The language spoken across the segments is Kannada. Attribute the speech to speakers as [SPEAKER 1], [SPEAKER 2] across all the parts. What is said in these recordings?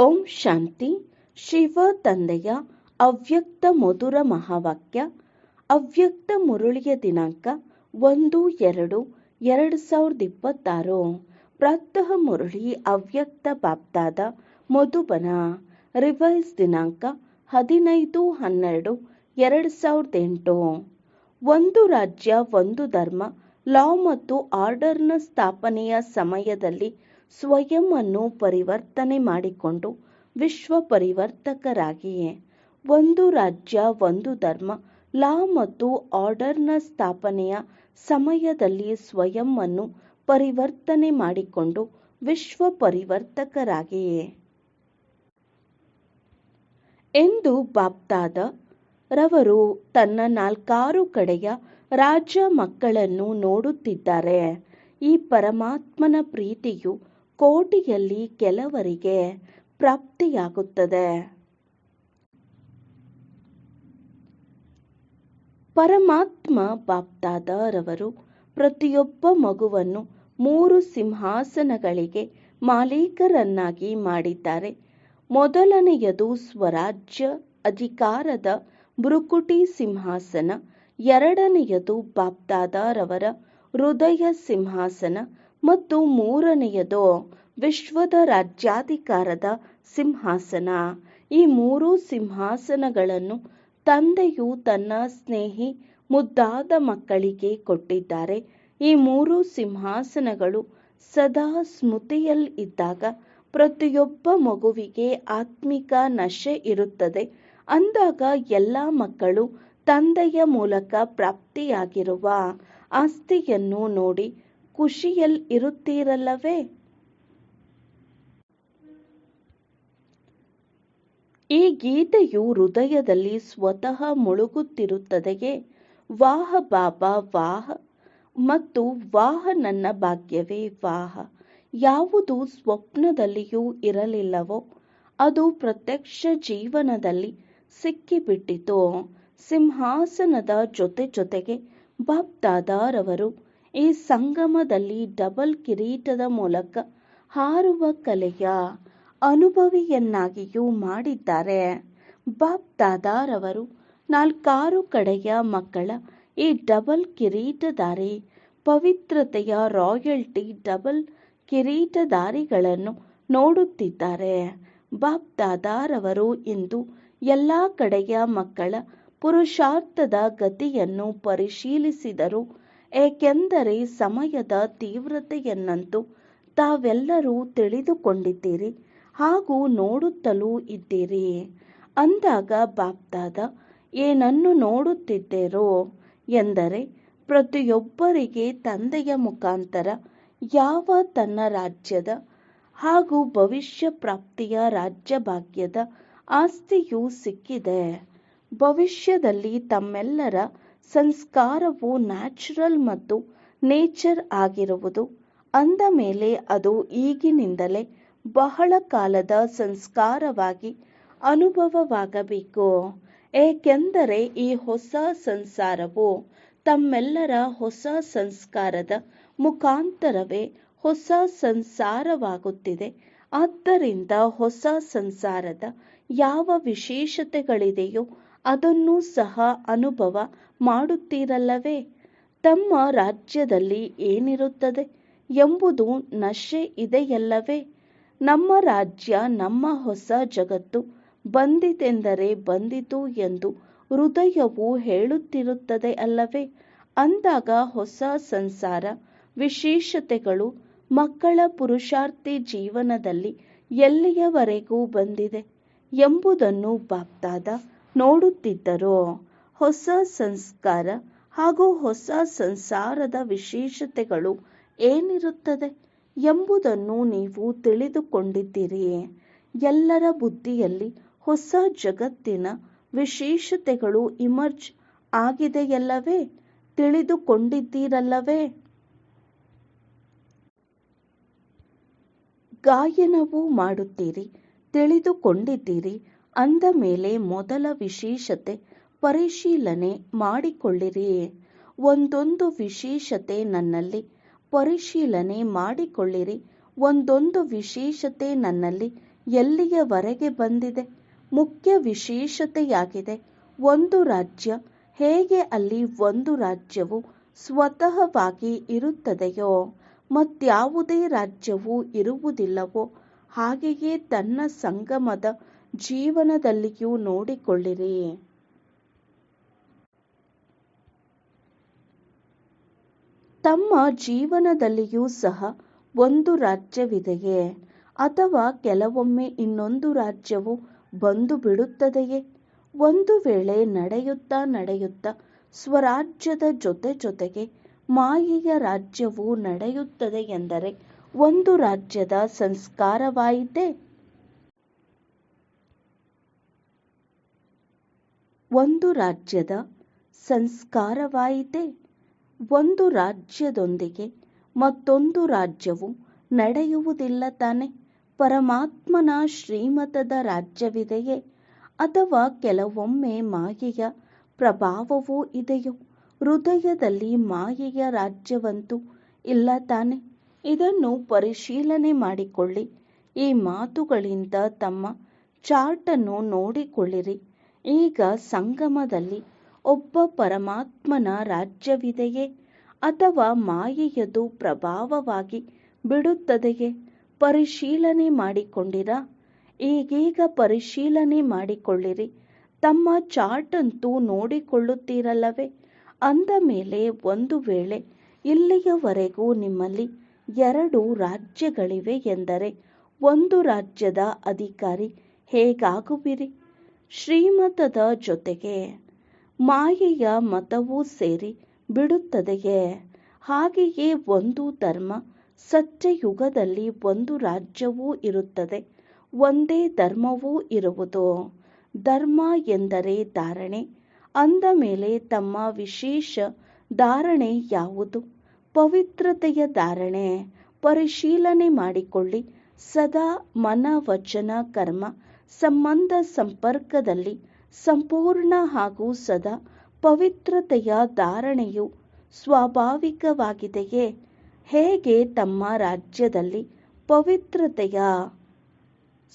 [SPEAKER 1] ಓಂ ಶಾಂತಿ. ಶಿವ ತಂದೆಯ ಅವ್ಯಕ್ತ ಮಧುರ ಮಹಾವಾಕ್ಯ. ಅವ್ಯಕ್ತ ಮುರಳಿಯ ದಿನಾಂಕ 1-2-2026. ಪ್ರಾತಃ ಮುರಳಿ ಅವ್ಯಕ್ತ ಬಾಪ್ದಾದ ಮಧುಬನ. ರಿವೈಸ್ ದಿನಾಂಕ 15-12-2008. ಒಂದು ರಾಜ್ಯ ಒಂದು ಧರ್ಮ. ಲಾ ಮತ್ತು ಆರ್ಡರ್ನ ಸ್ಥಾಪನೆಯ ಸಮಯದಲ್ಲಿ ಸ್ವಯಂ ಅನ್ನು ಪರಿವರ್ತನೆ ಮಾಡಿಕೊಂಡು ವಿಶ್ವ ಪರಿವರ್ತಕರಾಗಿಯೇ. ಒಂದು ರಾಜ್ಯ ಒಂದು ಧರ್ಮ. ಲಾ ಮತ್ತು ಆರ್ಡರ್ನ ಸ್ಥಾಪನೆಯ ಸಮಯದಲ್ಲಿ ಸ್ವಯಂ ಅನ್ನು ಪರಿವರ್ತನೆ ಮಾಡಿಕೊಂಡು ವಿಶ್ವ ಪರಿವರ್ತಕರಾಗಿಯೇ ಎಂದು ಬಾಪ್ದಾದ ರವರು ತನ್ನ 4 ಕಡೆಯ ರಾಜ ಮಕ್ಕಳನ್ನು ನೋಡುತ್ತಿದ್ದಾರೆ. ಈ ಪರಮಾತ್ಮನ ಪ್ರೀತಿಯು ಕೋಟಿಯಲ್ಲಿ ಕೆಲವರಿಗೆ ಪ್ರಾಪ್ತಿಯಾಗುತ್ತದೆ. ಪರಮಾತ್ಮ ಬಾಪ್ದಾದ ರವರು ಪ್ರತಿಯೊಬ್ಬ ಮಗುವನ್ನು 3 ಸಿಂಹಾಸನಗಳಿಗೆ ಮಾಲೀಕರನ್ನಾಗಿ ಮಾಡಿದ್ದಾರೆ. ಮೊದಲನೆಯದು ಸ್ವರಾಜ್ಯ ಅಧಿಕಾರದ ಭೃಕುಟಿ ಸಿಂಹಾಸನ. ಎರಡನೆಯದು ಬಾಪ್ದಾದ ರವರ ಹೃದಯ ಸಿಂಹಾಸನ ಮತ್ತು ಮೂರನೆಯದು ವಿಶ್ವದ ರಾಜ್ಯಾಧಿಕಾರದ ಸಿಂಹಾಸನ. ಈ 3 ಸಿಂಹಾಸನಗಳನ್ನು ತಂದೆಯು ತನ್ನ ಸ್ನೇಹಿ ಮುದ್ದಾದ ಮಕ್ಕಳಿಗೆ ಕೊಟ್ಟಿದ್ದಾರೆ. ಈ 3 ಸಿಂಹಾಸನಗಳು ಸದಾ ಸ್ಮೃತಿಯಲ್ಲಿದ್ದಾಗ ಪ್ರತಿಯೊಬ್ಬ ಮಗುವಿಗೆ ಆತ್ಮಿಕ ನಶೆ ಇರುತ್ತದೆ. ಅಂದಾಗ ಎಲ್ಲ ಮಕ್ಕಳು ತಂದೆಯ ಮೂಲಕ ಪ್ರಾಪ್ತಿಯಾಗಿರುವ ಆಸ್ತಿಯನ್ನು ನೋಡಿ ಖುಷಿಯಲ್ಲಿರುತ್ತೀರಲ್ಲವೇ? ಈ ಗೀತೆಯು ಹೃದಯದಲ್ಲಿ ಸ್ವತಃ ಮುಳುಗುತ್ತಿರುತ್ತದೆಯೇ? ವಾಹ ಬಾಬಾ ವಾಹ ಮತ್ತು ವಾಹ ನನ್ನ ಭಾಗ್ಯವೇ ವಾಹ. ಯಾವುದು ಸ್ವಪ್ನದಲ್ಲಿಯೂ ಇರಲಿಲ್ಲವೋ ಅದು ಪ್ರತ್ಯಕ್ಷ ಜೀವನದಲ್ಲಿ ಸಿಕ್ಕಿಬಿಟ್ಟಿತು. ಸಿಂಹಾಸನದ ಜೊತೆಗೆ ಬಾಪ್ದಾದಾರವರು ಈ ಸಂಗಮದಲ್ಲಿ ಡಬಲ್ ಕಿರೀಟದ ಮೂಲಕ ಹಾರುವ ಕಲೆಯ ಅನುಭವಿಯನ್ನಾಗಿಯೂ ಮಾಡಿದ್ದಾರೆ. ಬಾಪ್ದಾದಾರವರು 4 ಕಡೆಯ ಮಕ್ಕಳ ಈ ಡಬಲ್ ಕಿರೀಟಧಾರಿ ಪವಿತ್ರತೆಯ ರಾಯಲ್ಟಿ ಡಬಲ್ ಕಿರೀಟಧಾರಿಗಳನ್ನು ನೋಡುತ್ತಿದ್ದಾರೆ. ಬಾಪ್ದಾದಾರವರು ಇಂದು ಎಲ್ಲ ಕಡೆಯ ಮಕ್ಕಳ ಪುರುಷಾರ್ಥದ ಗತಿಯನ್ನು ಪರಿಶೀಲಿಸಿದರು. ಏಕೆಂದರೆ ಸಮಯದ ತೀವ್ರತೆಯನ್ನಂತೂ ತಾವೆಲ್ಲರೂ ತಿಳಿದುಕೊಂಡಿದ್ದೀರಿ ಹಾಗೂ ನೋಡುತ್ತಲೂ ಇದ್ದೀರಿ. ಅಂದಾಗ ಬಾಪ್ದಾದ ಏನನ್ನು ನೋಡುತ್ತಿದ್ದೆರೋ ಎಂದರೆ ಪ್ರತಿಯೊಬ್ಬರಿಗೆ ತಂದೆಯ ಮುಖಾಂತರ ಯಾವ ತನ್ನ ರಾಜ್ಯದ ಹಾಗೂ ಭವಿಷ್ಯ ಪ್ರಾಪ್ತಿಯ ರಾಜ್ಯ ಭಾಗ್ಯದ ಆಸ್ತಿಯೂ ಸಿಕ್ಕಿದೆ. ಭವಿಷ್ಯದಲ್ಲಿ ತಮ್ಮೆಲ್ಲರ ಸಂಸ್ಕಾರವು ನ್ಯಾಚುರಲ್ ಮತ್ತು ನೇಚರ್ ಆಗಿರುವುದು. ಅಂದ ಮೇಲೆ ಅದು ಈಗಿನಿಂದಲೇ ಬಹಳ ಕಾಲದ ಸಂಸ್ಕಾರವಾಗಿ ಅನುಭವವಾಗಬೇಕು. ಏಕೆಂದರೆ ಈ ಹೊಸ ಸಂಸಾರವು ತಮ್ಮೆಲ್ಲರ ಹೊಸ ಸಂಸ್ಕಾರದ ಮುಖಾಂತರವೇ ಹೊಸ ಸಂಸಾರವಾಗುತ್ತಿದೆ. ಆದ್ದರಿಂದ ಹೊಸ ಸಂಸಾರದ ಯಾವ ವಿಶೇಷತೆಗಳಿದೆಯೋ ಅದನ್ನೂ ಸಹ ಅನುಭವ ಮಾಡುತ್ತೀರಲ್ಲವೇ? ತಮ್ಮ ರಾಜ್ಯದಲ್ಲಿ ಏನಿರುತ್ತದೆ ಎಂಬುದು ನಶೆ ಇದೆಯಲ್ಲವೇ? ನಮ್ಮ ರಾಜ್ಯ ನಮ್ಮ ಹೊಸ ಜಗತ್ತು ಬಂದಿತೆಂದರೆ ಬಂದಿತು ಎಂದು ಹೃದಯವು ಹೇಳುತ್ತಿರುತ್ತದೆ ಅಲ್ಲವೇ? ಅಂದಾಗ ಹೊಸ ಸಂಸಾರ ವಿಶೇಷತೆಗಳು ಮಕ್ಕಳ ಪುರುಷಾರ್ಥಿ ಜೀವನದಲ್ಲಿ ಎಲ್ಲಿಯವರೆಗೂ ಬಂದಿದೆ ಎಂಬುದನ್ನು ಬಾಪ್ದಾದ ನೋಡುತ್ತಿದ್ದರು. ಹೊಸ ಸಂಸ್ಕಾರ ಹಾಗೂ ಹೊಸ ಸಂಸಾರದ ವಿಶೇಷತೆಗಳು ಏನಿರುತ್ತದೆ ಎಂಬುದನ್ನು ನೀವು ತಿಳಿದುಕೊಂಡಿದ್ದೀರಿ. ಎಲ್ಲರ ಬುದ್ಧಿಯಲ್ಲಿ ಹೊಸ ಜಗತ್ತಿನ ವಿಶೇಷತೆಗಳು ಇಮರ್ಜ್ ಆಗಿದೆಯಲ್ಲವೇ? ತಿಳಿದುಕೊಂಡಿದ್ದೀರಲ್ಲವೇ? ಗಾಯನವೂ ಮಾಡುತ್ತೀರಿ, ತಿಳಿದುಕೊಂಡಿದ್ದೀರಿ. ಅಂದ ಮೇಲೆ ಮೊದಲ ವಿಶೇಷತೆ ಪರಿಶೀಲನೆ ಮಾಡಿಕೊಳ್ಳಿರಿ. ಒಂದೊಂದು ವಿಶೇಷತೆ ನನ್ನಲ್ಲಿ ಪರಿಶೀಲನೆ ಮಾಡಿಕೊಳ್ಳಿರಿ. ಒಂದೊಂದು ವಿಶೇಷತೆ ನನ್ನಲ್ಲಿ ಎಲ್ಲಿಯವರೆಗೆ ಬಂದಿದೆ. ಮುಖ್ಯ ವಿಶೇಷತೆಯಾಗಿದೆ ಒಂದು ರಾಜ್ಯ. ಹೇಗೆ ಅಲ್ಲಿ ಒಂದು ರಾಜ್ಯವು ಸ್ವತಃವಾಗಿ ಇರುತ್ತದೆಯೋ ಮತ್ಯಾವುದೇ ರಾಜ್ಯವೂ ಇರುವುದಿಲ್ಲವೋ ಹಾಗೆಯೇ ತನ್ನ ಸಂಗಮದ ಜೀವನದಲ್ಲಿಯೂ ನೋಡಿಕೊಳ್ಳಿರಿ. ತಮ್ಮ ಜೀವನದಲ್ಲಿಯೂ ಸಹ ಒಂದು ರಾಜ್ಯವಿದೆಯೇ ಅಥವಾ ಕೆಲವೊಮ್ಮೆ ಇನ್ನೊಂದು ರಾಜ್ಯವು ಬಂದು ಬಿಡುತ್ತದೆಯೇ? ಒಂದು ವೇಳೆ ನಡೆಯುತ್ತಾ ಸ್ವರಾಜ್ಯದ ಜೊತೆಗೆ ಮಾಯೆಯ ರಾಜ್ಯವು ನಡೆಯುತ್ತದೆ ಎಂದರೆ ಒಂದು ರಾಜ್ಯದ ಸಂಸ್ಕಾರವಾಯಿತೇ? ಒಂದು ರಾಜ್ಯದ ಸಂಸ್ಕಾರವಾಯಿತೇ? ಒಂದು ರಾಜ್ಯದೊಂದಿಗೆ ಮತ್ತೊಂದು ರಾಜ್ಯವು ನಡೆಯುವುದಿಲ್ಲ ತಾನೆ? ಪರಮಾತ್ಮನ ಶ್ರೀಮತದ ರಾಜ್ಯವಿದೆಯೇ ಅಥವಾ ಕೆಲವೊಮ್ಮೆ ಮಾಯೆಯ ಪ್ರಭಾವವೂ ಇದೆಯೋ? ಹೃದಯದಲ್ಲಿ ಮಾಯೆಯ ರಾಜ್ಯವಂತೂ ಇಲ್ಲ ತಾನೆ? ಇದನ್ನು ಪರಿಶೀಲನೆ ಮಾಡಿಕೊಳ್ಳಿ. ಈ ಮಾತುಗಳಿಂದ ತಮ್ಮ ಚಾರ್ಟನ್ನು ನೋಡಿಕೊಳ್ಳಿರಿ. ಈಗ ಸಂಗಮದಲ್ಲಿ ಒಬ್ಬ ಪರಮಾತ್ಮನ ರಾಜ್ಯವಿದೆಯೇ ಅಥವಾ ಮಾಯೆಯದು ಪ್ರಭಾವವಾಗಿ ಬಿಡುತ್ತದೆಯೇ? ಪರಿಶೀಲನೆ ಮಾಡಿಕೊಂಡಿರಾ? ಈಗೀಗ ಪರಿಶೀಲನೆ ಮಾಡಿಕೊಳ್ಳಿರಿ. ತಮ್ಮ ಚಾರ್ಟ್ ಅಂತೂ ನೋಡಿಕೊಳ್ಳುತ್ತೀರಲ್ಲವೇ? ಅಂದ ಮೇಲೆ ಒಂದು ವೇಳೆ ಇಲ್ಲಿಯವರೆಗೂ ನಿಮ್ಮಲ್ಲಿ 2 ರಾಜ್ಯಗಳಿವೆ ಎಂದರೆ ಒಂದು ರಾಜ್ಯದ ಅಧಿಕಾರಿ ಹೇಗಾಗುವಿರಿ? ಶ್ರೀಮತದ ಜೊತೆಗೆ ಮಾಯೆಯ ಮತವೂ ಸೇರಿ ಬಿಡುತ್ತದೆಯೇ? ಹಾಗೆಯೇ ಒಂದು ಧರ್ಮ, ಸತ್ಯಯುಗದಲ್ಲಿ ಒಂದು ರಾಜ್ಯವೂ ಇರುತ್ತದೆ, ಒಂದೇ ಧರ್ಮವೂ ಇರುವುದು. ಧರ್ಮ ಎಂದರೆ ಧಾರಣೆ. ಅಂದ ಮೇಲೆ ತಮ್ಮ ವಿಶೇಷ ಧಾರಣೆ ಯಾವುದು? ಪವಿತ್ರತೆಯ ಧಾರಣೆ. ಪರಿಶೀಲನೆ ಮಾಡಿಕೊಳ್ಳಿ. ಸದಾ ಮನ ವಚನ ಕರ್ಮ ಸಂಬಂಧ ಸಂಪರ್ಕದಲ್ಲಿ ಸಂಪೂರ್ಣ ಹಾಗೂ ಸದಾ ಪವಿತ್ರತೆಯ ಧಾರಣೆಯು ಸ್ವಾಭಾವಿಕವಾಗಿದೆಯೇ? ಹೇಗೆ ತಮ್ಮ ರಾಜ್ಯದಲ್ಲಿ ಪವಿತ್ರತೆಯ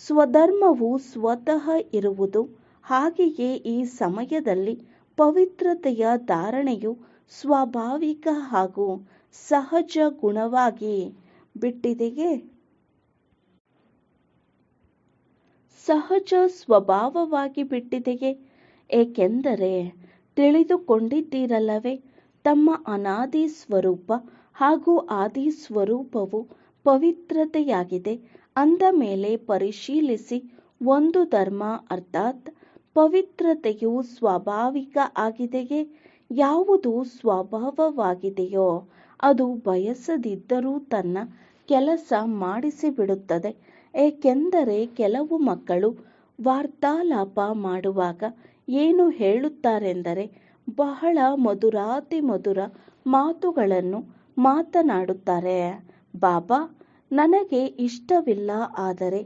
[SPEAKER 1] ಸ್ವಧರ್ಮವು ಸ್ವತಃ ಇರುವುದು ಹಾಗೆಯೇ ಈ ಸಮಯದಲ್ಲಿ ಪವಿತ್ರತೆಯ ಧಾರಣೆಯು ಸ್ವಾಭಾವಿಕ ಹಾಗೂ ಸಹಜ ಗುಣವಾಗಿ ಬಿಟ್ಟಿದೆಯೇ? ಸಹಜ ಸ್ವಭಾವವಾಗಿ ಬಿಟ್ಟಿದೆಯೇ? ಏಕೆಂದರೆ ತಿಳಿದುಕೊಂಡಿದ್ದೀರಲ್ಲವೇ ತಮ್ಮ ಅನಾದಿ ಸ್ವರೂಪ ಹಾಗೂ ಆದಿ ಸ್ವರೂಪವು ಪವಿತ್ರತೆಯಾಗಿದೆ. ಅಂದ ಮೇಲೆ ಪರಿಶೀಲಿಸಿ. ಒಂದು ಧರ್ಮ ಅರ್ಥಾತ್ ಪವಿತ್ರತೆಯು ಸ್ವಾಭಾವಿಕ ಆಗಿದೆಯೇ? ಯಾವುದು ಸ್ವಭಾವವಾಗಿದೆಯೋ ಅದು ಬಯಸದಿದ್ದರೂ ತನ್ನ ಕೆಲಸ ಮಾಡಿಸಿಬಿಡುತ್ತದೆ. ಏಕೆಂದರೆ ಕೆಲವು ಮಕ್ಕಳು ವಾರ್ತಾಲಾಪ ಮಾಡುವಾಗ ಏನು ಹೇಳುತ್ತಾರೆಂದರೆ ಬಹಳ ಮಧುರಾತಿ ಮಧುರ ಮಾತುಗಳನ್ನು ಮಾತನಾಡುತ್ತಾರೆ. ಬಾಬಾ, ನನಗೆ ಇಷ್ಟವಿಲ್ಲ, ಆದರೆ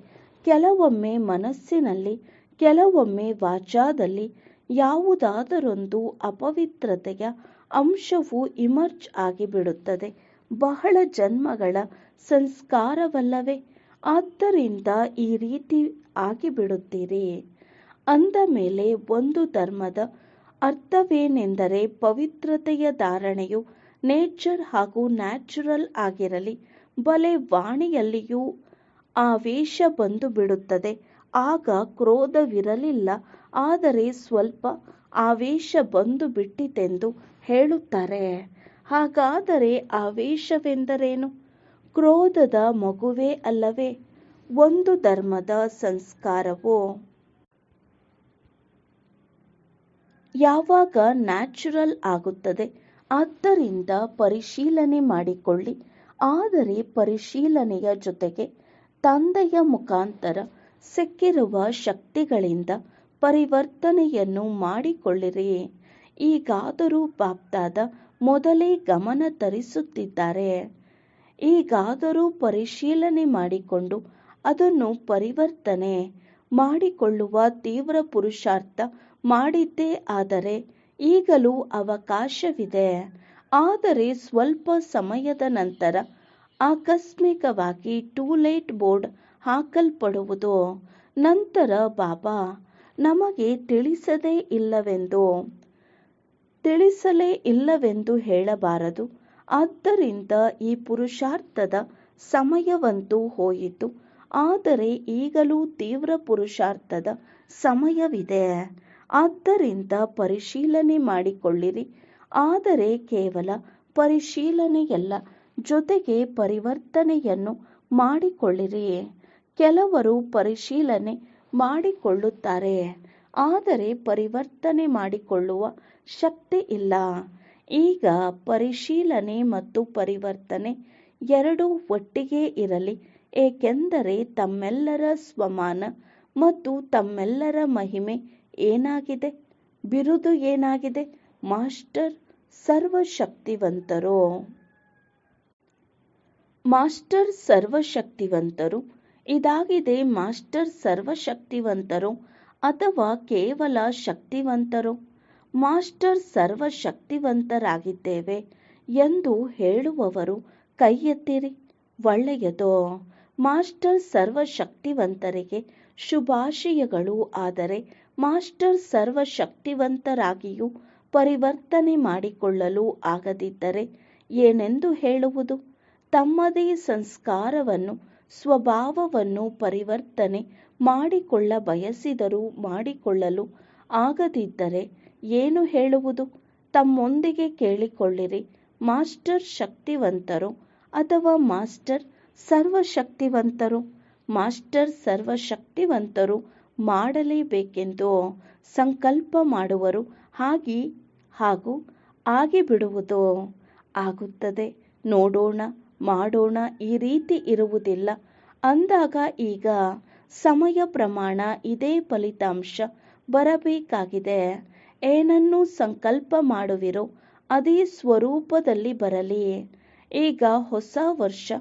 [SPEAKER 1] ಕೆಲವೊಮ್ಮೆ ಮನಸ್ಸಿನಲ್ಲಿ ಕೆಲವೊಮ್ಮೆ ವಾಚಾದಲ್ಲಿ ಯಾವುದಾದರೊಂದು ಅಪವಿತ್ರತೆಯ ಅಂಶವು ಇಮರ್ಜ್ ಆಗಿಬಿಡುತ್ತದೆ. ಬಹಳ ಜನ್ಮಗಳ ಸಂಸ್ಕಾರವಲ್ಲವೇ? ಆದ್ದರಿಂದ ಈ ರೀತಿ ಆಗಿಬಿಡುತ್ತೀರಿ. ಅಂದ ಮೇಲೆ ಒಂದು ಧರ್ಮದ ಅರ್ಥವೇನೆಂದರೆ ಪವಿತ್ರತೆಯ ಧಾರಣೆಯು ನೇಚರ್ ಹಾಗೂ ನ್ಯಾಚುರಲ್ ಆಗಿರಲಿ. ಬಲೆ ವಾಣಿಯಲ್ಲಿಯೂ ಆವೇಶ ಬಂದು ಬಿಡುತ್ತದೆ. ಆಗ ಕ್ರೋಧವಿರಲಿಲ್ಲ, ಆದರೆ ಸ್ವಲ್ಪ ಆವೇಶ ಬಂದು ಬಿಟ್ಟಿತೆಂದು ಹೇಳುತ್ತಾರೆ. ಹಾಗಾದರೆ ಆವೇಶವೆಂದರೇನು? ಕ್ರೋಧದ ಮಗುವೇ ಅಲ್ಲವೇ? ಒಂದು ಧರ್ಮದ ಸಂಸ್ಕಾರವು ಯಾವಾಗ ನ್ಯಾಚುರಲ್ ಆಗುತ್ತದೆ? ಆದ್ದರಿಂದ ಪರಿಶೀಲನೆ ಮಾಡಿಕೊಳ್ಳಿ. ಆದರೆ ಪರಿಶೀಲನೆಯ ಜೊತೆಗೆ ತಂದೆಯ ಮುಖಾಂತರ ಸಿಕ್ಕಿರುವ ಶಕ್ತಿಗಳಿಂದ ಪರಿವರ್ತನೆಯನ್ನು ಮಾಡಿಕೊಳ್ಳಿರಿ. ಈಗಾದರೂ ಬಾಪ್ದಾದ ಮೊದಲೇ ಗಮನ ತರಿಸುತ್ತಿದ್ದಾರೆ. ಈಗಾದರೂ ಪರಿಶೀಲನೆ ಮಾಡಿಕೊಂಡು ಅದನ್ನು ಪರಿವರ್ತನೆ ಮಾಡಿಕೊಳ್ಳುವ ತೀವ್ರ ಪುರುಷಾರ್ಥ ಮಾಡಿದ್ದೇ ಆದರೆ ಈಗಲೂ ಅವಕಾಶವಿದೆ. ಆದರೆ ಸ್ವಲ್ಪ ಸಮಯದ ನಂತರ ಆಕಸ್ಮಿಕವಾಗಿ ಟೂ ಲೇಟ್ ಬೋರ್ಡ್ ಹಾಕಲ್ಪಡುವುದು. ನಂತರ ಬಾಬಾ ನಮಗೆ ತಿಳಿಸಲೇ ಇಲ್ಲವೆಂದು ಹೇಳಬಾರದು. ಆದ್ದರಿಂದ ಈ ಪುರುಷಾರ್ಥದ ಸಮಯವಂತೂ ಹೋಯಿತು, ಆದರೆ ಈಗಲೂ ತೀವ್ರ ಪುರುಷಾರ್ಥದ ಸಮಯವಿದೆ. ಆದ್ದರಿಂದ ಪರಿಶೀಲನೆ ಮಾಡಿಕೊಳ್ಳಿರಿ. ಆದರೆ ಕೇವಲ ಪರಿಶೀಲನೆಯಲ್ಲ, ಜೊತೆಗೆ ಪರಿವರ್ತನೆಯನ್ನು ಮಾಡಿಕೊಳ್ಳಿರಿ. ಕೆಲವರು ಪರಿಶೀಲನೆ ಮಾಡಿಕೊಳ್ಳುತ್ತಾರೆ, ಆದರೆ ಪರಿವರ್ತನೆ ಮಾಡಿಕೊಳ್ಳುವ ಶಕ್ತಿ ಇಲ್ಲ. ಈಗ ಪರಿಶೀಲನೆ ಮತ್ತು ಪರಿವರ್ತನೆ ಎರಡೂ ಒಟ್ಟಿಗೆ ಇರಲಿ, ಏಕೆಂದರೆ ತಮ್ಮೆಲ್ಲರ ಸ್ವಮಾನ ಮತ್ತು ತಮ್ಮೆಲ್ಲರ ಮಹಿಮೆ ಏನಾಗಿದೆ? ಬಿರುದು ಏನಾಗಿದೆ? ಮಾಸ್ಟರ್ ಸರ್ವಶಕ್ತಿವಂತರು. ಮಾಸ್ಟರ್ ಸರ್ವಶಕ್ತಿವಂತರು. ಇದಾಗಿದೆ ಮಾಸ್ಟರ್ ಸರ್ವಶಕ್ತಿವಂತರು ಅಥವಾ ಕೇವಲ ಶಕ್ತಿವಂತರು. ಮಾಸ್ಟರ್ ಸರ್ವಶಕ್ತಿವಂತರಾಗಿದ್ದೇವೆ ಎಂದು ಹೇಳುವವರು ಕೈ ಎತ್ತಿರಿ. ಒಳ್ಳೆಯದು. ಮಾಸ್ಟರ್ ಸರ್ವಶಕ್ತಿವಂತರಿಗೆ ಶುಭಾಶಯಗಳು. ಆದರೆ ಮಾಸ್ಟರ್ ಸರ್ವಶಕ್ತಿವಂತರಾಗಿಯೂ ಪರಿವರ್ತನೆ ಮಾಡಿಕೊಳ್ಳಲು ಆಗದಿದ್ದರೆ ಏನೆಂದು ಹೇಳುವುದು? ತಮ್ಮದೇ ಸಂಸ್ಕಾರವನ್ನು, ಸ್ವಭಾವವನ್ನು ಪರಿವರ್ತನೆ ಮಾಡಿಕೊಳ್ಳ ಬಯಸಿದರೂ ಮಾಡಿಕೊಳ್ಳಲು ಆಗದಿದ್ದರೆ ಏನು ಹೇಳುವುದು? ತಮ್ಮೊಂದಿಗೆ ಕೇಳಿಕೊಳ್ಳಿರಿ, ಮಾಸ್ಟರ್ ಶಕ್ತಿವಂತರು ಅಥವಾ ಮಾಸ್ಟರ್ ಸರ್ವಶಕ್ತಿವಂತರು? ಮಾಸ್ಟರ್ ಸರ್ವಶಕ್ತಿವಂತರು ಮಾಡಲೇಬೇಕೆಂದು ಸಂಕಲ್ಪ ಮಾಡುವರು, ಹಾಗೂ ಆಗಿಬಿಡುವುದು. ಆಗುತ್ತದೆ, ನೋಡೋಣ, ಮಾಡೋಣ, ಈ ರೀತಿ ಇರುವುದಿಲ್ಲ. ಅಂದಾಗ ಈಗ ಸಮಯ ಪ್ರಮಾಣ ಇದೇ ಫಲಿತಾಂಶ ಬರಬೇಕಾಗಿದೆ. ಏನನ್ನು ಸಂಕಲ್ಪ ಮಾಡುವಿರೋ ಅದೇ ಸ್ವರೂಪದಲ್ಲಿ ಬರಲಿ. ಈಗ ಹೊಸ ವರ್ಷ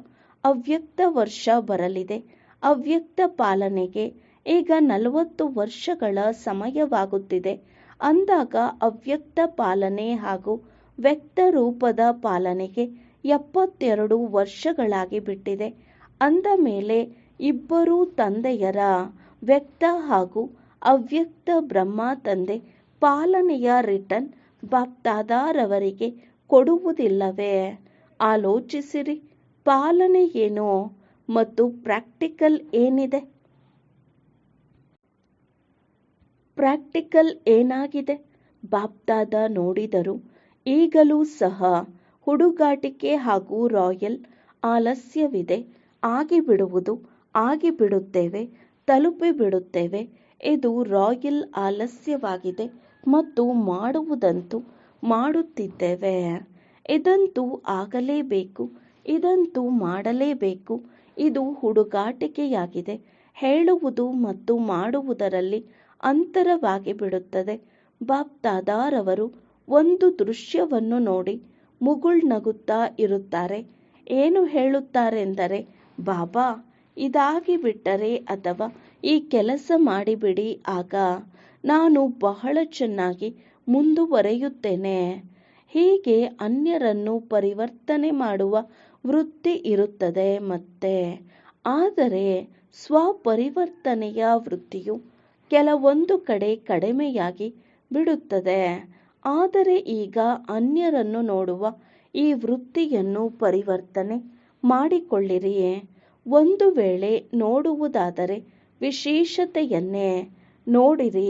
[SPEAKER 1] ಅವ್ಯಕ್ತ ವರ್ಷ ಬರಲಿದೆ. ಅವ್ಯಕ್ತ ಪಾಲನೆಗೆ ಈಗ 40 ವರ್ಷಗಳ ಸಮಯವಾಗುತ್ತಿದೆ. ಅಂದಾಗ ಅವ್ಯಕ್ತ ಪಾಲನೆ ಹಾಗೂ ವ್ಯಕ್ತ ರೂಪದ ಪಾಲನೆಗೆ 72 ವರ್ಷಗಳಾಗಿ ಬಿಟ್ಟಿದೆ. ಅಂದ ಮೇಲೆ ಇಬ್ಬರೂ ತಂದೆಯರ ವ್ಯಕ್ತ ಹಾಗೂ ಅವ್ಯಕ್ತ ಬ್ರಹ್ಮ ತಂದೆ ಪಾಲನೆಯ ರಿಟರ್ನ್ ಬಾಪ್ದಾದಾರವರಿಗೆ ಕೊಡುವುದಿಲ್ಲವೇ? ಆಲೋಚಿಸಿರಿ, ಪಾಲನೆ ಏನು ಮತ್ತು ಪ್ರಾಕ್ಟಿಕಲ್ ಏನಿದೆ? ಪ್ರಾಕ್ಟಿಕಲ್ ಏನಾಗಿದೆ? ಬಾಪ್ದಾದ ನೋಡಿದರು. ಈಗಲೂ ಸಹ ಹುಡುಗಾಟಿಕೆ ಹಾಗೂ ರಾಯಲ್ ಆಲಸ್ಯವಿದೆ. ಆಗಿಬಿಡುವುದು, ಆಗಿಬಿಡುತ್ತೇವೆ, ತಲುಪಿಬಿಡುತ್ತೇವೆ. ಇದು ರಾಯಲ್ ಆಲಸ್ಯವಾಗಿದೆ ಮತ್ತು ಮಾಡುವುದಂತೂ ಮಾಡುತ್ತಿದ್ದೇವೆ. ಇದಂತೂ ಆಗಲೇಬೇಕು, ಇದಂತೂ ಮಾಡಲೇಬೇಕು. ಇದು ಹುಡುಗಾಟಿಕೆಯಾಗಿದೆ. ಹೇಳುವುದು ಮತ್ತು ಮಾಡುವುದರಲ್ಲಿ ಅಂತರವಾಗಿ ಬಿಡುತ್ತದೆ. ಬಾಪ್ದಾದಾರವರು ಒಂದು ದೃಶ್ಯವನ್ನು ನೋಡಿ ಮುಗುಳ್ನಗುತ್ತಾ ಇರುತ್ತಾರೆ. ಏನು ಹೇಳುತ್ತಾರೆಂದರೆ, ಬಾಬಾ ಇದಾಗಿ ಬಿಟ್ಟರೆ ಅಥವಾ ಈ ಕೆಲಸ ಮಾಡಿಬಿಡಿ, ಆಗ ನಾನು ಬಹಳ ಚೆನ್ನಾಗಿ ಮುಂದುವರಿಯುತ್ತೇನೆ. ಹೀಗೆ ಅನ್ಯರನ್ನು ಪರಿವರ್ತನೆ ಮಾಡುವ ವೃತ್ತಿ ಇರುತ್ತದೆ ಮತ್ತೆ. ಆದರೆ ಸ್ವಪರಿವರ್ತನೆಯ ವೃತ್ತಿಯು ಕೆಲವೊಂದು ಕಡೆ ಕಡಿಮೆಯಾಗಿ ಬಿಡುತ್ತದೆ. ಆದರೆ ಈಗ ಅನ್ಯರನ್ನು ನೋಡುವ ಈ ವೃತ್ತಿಯನ್ನು ಪರಿವರ್ತನೆ ಮಾಡಿಕೊಳ್ಳಿರಿ. ಒಂದು ವೇಳೆ ನೋಡುವುದಾದರೆ ವಿಶೇಷತೆಯನ್ನೇ ನೋಡಿರಿ.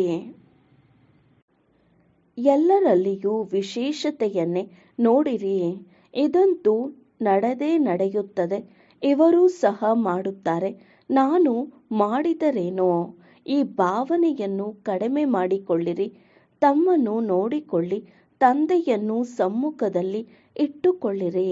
[SPEAKER 1] ಎಲ್ಲರಲ್ಲಿಯೂ ವಿಶೇಷತೆಯನ್ನೇ ನೋಡಿರಿ. ಇದಂತೂ ನಡೆಯುತ್ತದೆ. ಇವರೂ ಸಹ ಮಾಡುತ್ತಾರೆ, ನಾನು ಮಾಡಿದರೇನೋ? ಈ ಭಾವನೆಯನ್ನು ಕಡಿಮೆ ಮಾಡಿಕೊಳ್ಳಿರಿ. ತಮ್ಮನ್ನು ನೋಡಿಕೊಳ್ಳಿ. ತಂದೆಯನ್ನು ಸಮ್ಮುಖದಲ್ಲಿ ಇಟ್ಟುಕೊಳ್ಳಿರಿ.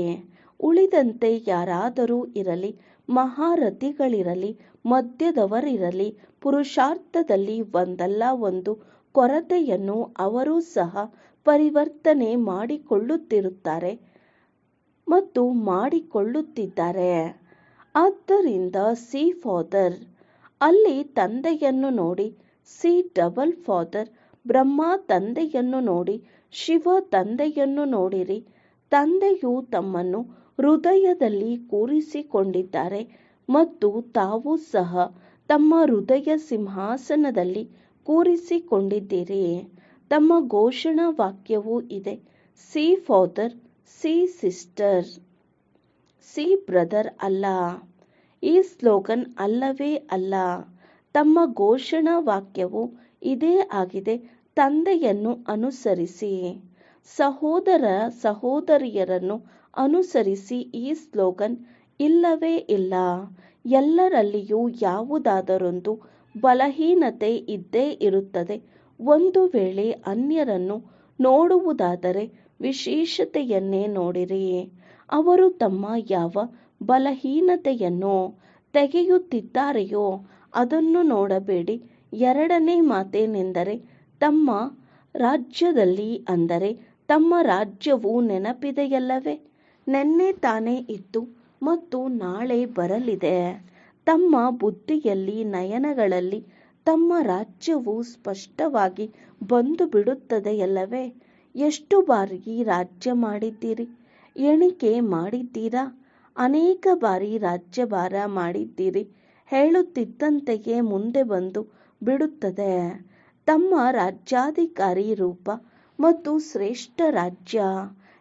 [SPEAKER 1] ಉಳಿದಂತೆ ಯಾರಾದರೂ ಇರಲಿ, ಮಹಾರಥಿಗಳಿರಲಿ, ಮಧ್ಯದವರಿರಲಿ, ಪುರುಷಾರ್ಥದಲ್ಲಿ ಒಂದಲ್ಲ ಒಂದು ಕೊರತೆಯನ್ನು ಅವರೂ ಸಹ ಪರಿವರ್ತನೆ ಮಾಡಿಕೊಳ್ಳುತ್ತಿರುತ್ತಾರೆ ಮತ್ತು ಮಾಡಿಕೊಳ್ಳುತ್ತಿದ್ದಾರೆ. ಆದ್ದರಿಂದ ಸಿ ಫಾದರ್, ಅಲ್ಲಿ ತಂದೆಯನ್ನು ನೋಡಿ. ಸಿ ಡಬಲ್ ಫಾದರ್, ಬ್ರಹ್ಮ ತಂದೆಯನ್ನು ನೋಡಿ, ಶಿವ ತಂದೆಯನ್ನು ನೋಡಿರಿ. ತಂದೆಯು ತಮ್ಮನ್ನು ಹೃದಯದಲ್ಲಿ ಕೂರಿಸಿಕೊಂಡಿದ್ದಾರೆ. ಮತ್ತು ತಾವು ಸಹ ತಮ್ಮ ಹೃದಯ ಸಿಂಹಾಸನದಲ್ಲಿ ಕೂರಿಸಿಕೊಂಡಿದ್ದೀರಿ. ತಮ್ಮ ಘೋಷಣಾ ವಾಕ್ಯವೂ ಇದೆ, C father, C sister, C brother ಅಲ್ಲ. ಈ ಸ್ಲೋಗನ್ ಅಲ್ಲವೇ ಅಲ್ಲ. ತಮ್ಮ ಘೋಷಣಾ ವಾಕ್ಯವು ಇದೇ ಆಗಿದೆ, ತಂದೆಯನ್ನು ಅನುಸರಿಸಿ, ಸಹೋದರ ಸಹೋದರಿಯರನ್ನು ಅನುಸರಿಸಿ. ಈ ಸ್ಲೋಗನ್ ಇಲ್ಲವೇ ಇಲ್ಲ. ಎಲ್ಲರಲ್ಲಿಯೂ ಯಾವುದಾದರೊಂದು ಬಲಹೀನತೆ ಇದ್ದೇ ಇರುತ್ತದೆ. ಒಂದು ವೇಳೆ ಅನ್ಯರನ್ನು ನೋಡುವುದಾದರೆ ವಿಶೇಷತೆಯನ್ನೇ ನೋಡಿರಿ. ಅವರು ತಮ್ಮ ಯಾವ ಬಲಹೀನತೆಯನ್ನು ತೆಗೆಯುತ್ತಿದ್ದಾರೆಯೋ ಅದನ್ನು ನೋಡಬೇಡಿ. ಎರಡನೇ ಮಾತೇನೆಂದರೆ, ತಮ್ಮ ರಾಜ್ಯದಲ್ಲಿ, ಅಂದರೆ ತಮ್ಮ ರಾಜ್ಯವು ನೆನಪಿದೆಯಲ್ಲವೇ, ನೆನ್ನೆ ತಾನೇ ಇತ್ತು ಮತ್ತು ನಾಳೆ ಬರಲಿದೆ. ತಮ್ಮ ಬುದ್ಧಿಯಲ್ಲಿ, ನಯನಗಳಲ್ಲಿ ತಮ್ಮ ರಾಜ್ಯವು ಸ್ಪಷ್ಟವಾಗಿ ಬಂದು ಬಿಡುತ್ತದೆಯಲ್ಲವೇ. ಎಷ್ಟು ಬಾರಿ ರಾಜ್ಯ ಮಾಡಿದ್ದೀರಿ? ಎಣಿಕೆ ಮಾಡಿದ್ದೀರಾ? ಅನೇಕ ಬಾರಿ ರಾಜ್ಯಭಾರ ಮಾಡಿದ್ದೀರಿ. ಹೇಳುತ್ತಿದ್ದಂತೆಯೇ ಮುಂದೆ ಬಂದು ಬಿಡುತ್ತದೆ ತಮ್ಮ ರಾಜ್ಯಾಧಿಕಾರಿ ರೂಪ ಮತ್ತು ಶ್ರೇಷ್ಠ ರಾಜ್ಯ.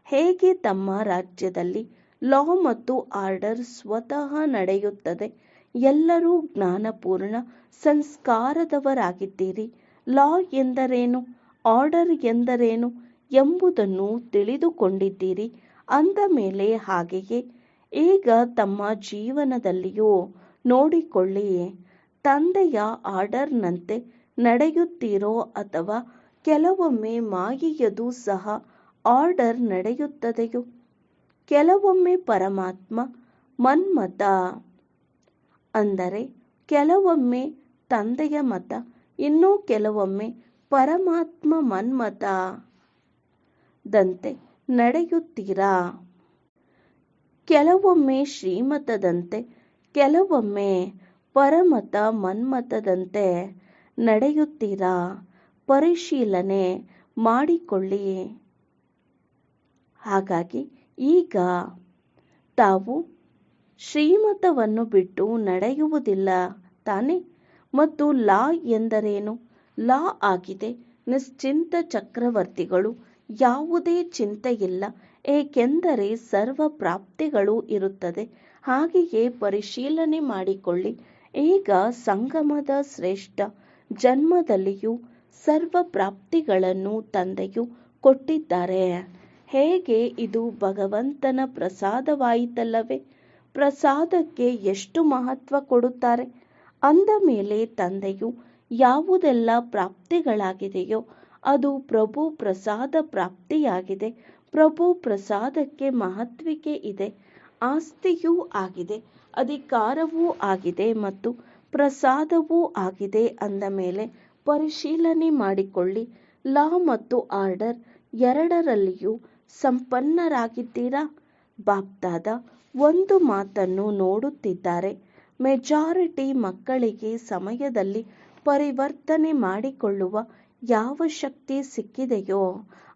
[SPEAKER 1] ಹೇಗೆ ತಮ್ಮ ರಾಜ್ಯದಲ್ಲಿ ಲಾ ಮತ್ತು ಆರ್ಡರ್ ಸ್ವತಃ ನಡೆಯುತ್ತದೆ. ಎಲ್ಲರೂ ಜ್ಞಾನಪೂರ್ಣ ಸಂಸ್ಕಾರದವರಾಗಿದ್ದೀರಿ. ಲಾ ಎಂದರೇನು, ಆರ್ಡರ್ ಎಂದರೇನು ಎಂಬುದನ್ನು ತಿಳಿದುಕೊಂಡಿದ್ದೀರಿ. ಅಂದ ಮೇಲೆ ಹಾಗೆಯೇ ಈಗ ತಮ್ಮ ಜೀವನದಲ್ಲಿಯೂ ನೋಡಿಕೊಳ್ಳಿ. ತಂದೆಯ ಆರ್ಡರ್ನಂತೆ ನಡೆಯುತ್ತೀರೋ ಅಥವಾ ಕೆಲವೊಮ್ಮೆ ಮಾಯೆಯದು ಸಹ ಆರ್ಡರ್ ನಡೆಯುತ್ತದೆಯೋ. ಕೆಲವೊಮ್ಮೆ ಪರಮಾತ್ಮ ಮನ್ಮತ, ಅಂದರೆ ಕೆಲವೊಮ್ಮೆ ತಂದೆಯ ಮತ, ಇನ್ನೂ ಕೆಲವೊಮ್ಮೆ ಪರಮಾತ್ಮ ಮನ್ಮತದಂತೆ ನಡೆಯುತ್ತೀರಾ. ಕೆಲವೊಮ್ಮೆ ಶ್ರೀಮತದಂತೆ, ಕೆಲವೊಮ್ಮೆ ಪರಮತ ಮನ್ಮತದಂತೆ ನಡೆಯುತ್ತೀರಾ. ಪರಿಶೀಲನೆ ಮಾಡಿಕೊಳ್ಳಿ. ಹಾಗಾಗಿ ಈಗ ತಾವು ಶ್ರೀಮತವನ್ನು ಬಿಟ್ಟು ನಡೆಯುವುದಿಲ್ಲ ತಾನೆ. ಮತ್ತು ಲಾ ಎಂದರೇನು? ಲಾ ಆಗಿದೆ ನಿಶ್ಚಿಂತ ಚಕ್ರವರ್ತಿಗಳು. ಯಾವುದೇ ಚಿಂತೆಯಿಲ್ಲ, ಏಕೆಂದರೆ ಸರ್ವ ಪ್ರಾಪ್ತಿಗಳು ಇರುತ್ತದೆ. ಹಾಗೆಯೇ ಪರಿಶೀಲನೆ ಮಾಡಿಕೊಳ್ಳಿ. ಈಗ ಸಂಗಮದ ಶ್ರೇಷ್ಠ ಜನ್ಮದಲ್ಲಿಯೂ ಸರ್ವ ಪ್ರಾಪ್ತಿಗಳನ್ನು ತಂದೆಯು ಕೊಟ್ಟಿದ್ದಾರೆ. ಹೇಗೆ ಇದು ಭಗವಂತನ ಪ್ರಸಾದವಾಯಿತಲ್ಲವೇ. ಪ್ರಸಾದಕ್ಕೆ ಎಷ್ಟು ಮಹತ್ವ ಕೊಡುತ್ತಾರೆ. ಅಂದ ಮೇಲೆ ತಂದೆಯು ಯಾವುದೆಲ್ಲ ಪ್ರಾಪ್ತಿಗಳಾಗಿದೆಯೋ ಅದು ಪ್ರಭು ಪ್ರಸಾದ ಪ್ರಾಪ್ತಿಯಾಗಿದೆ. ಪ್ರಭು ಪ್ರಸಾದಕ್ಕೆ ಮಹತ್ವಿಕೆ ಇದೆ, ಆಸ್ತಿಯೂ ಆಗಿದೆ, ಅಧಿಕಾರವೂ ಆಗಿದೆ ಮತ್ತು ಪ್ರಸಾದವೂ ಆಗಿದೆ. ಅಂದ ಮೇಲೆ ಪರಿಶೀಲನೆ ಮಾಡಿಕೊಳ್ಳಿ. ಲಾ ಮತ್ತು ಆರ್ಡರ್ ಎರಡರಲ್ಲಿಯೂ ಸಂಪನ್ನರಾಗಿದ್ದೀರಾ. ಬಾಪ್ದಾದ ಒಂದು ಮಾತನ್ನು ನೋಡುತ್ತಿದ್ದಾರೆ. ಮೆಜಾರಿಟಿ ಮಕ್ಕಳಿಗೆ ಸಮಯದಲ್ಲಿ ಪರಿವರ್ತನೆ ಮಾಡಿಕೊಳ್ಳುವ ಯಾವ ಶಕ್ತಿ ಸಿಕ್ಕಿದೆಯೋ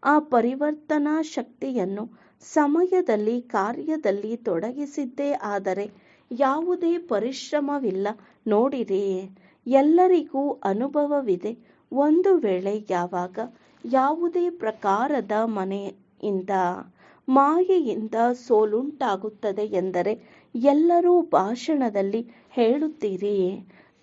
[SPEAKER 1] ಆ ಪರಿವರ್ತನಾ ಶಕ್ತಿಯನ್ನು ಸಮಯದಲ್ಲಿ ಕಾರ್ಯದಲ್ಲಿ ತೊಡಗಿಸಿದ್ದೇ ಆದರೆ ಯಾವುದೇ ಪರಿಶ್ರಮವಿಲ್ಲ. ನೋಡಿರಿ, ಎಲ್ಲರಿಗೂ ಅನುಭವವಿದೆ. ಒಂದು ವೇಳೆ ಯಾವಾಗ ಯಾವುದೇ ಪ್ರಕಾರದ ಮನೆಯಿಂದ ಮಾಯೆಯಿಂದ ಸೋಲುಂಟಾಗುತ್ತದೆ ಎಂದರೆ ಎಲ್ಲರೂ ಭಾಷಣದಲ್ಲಿ ಹೇಳುತ್ತೀರಿ,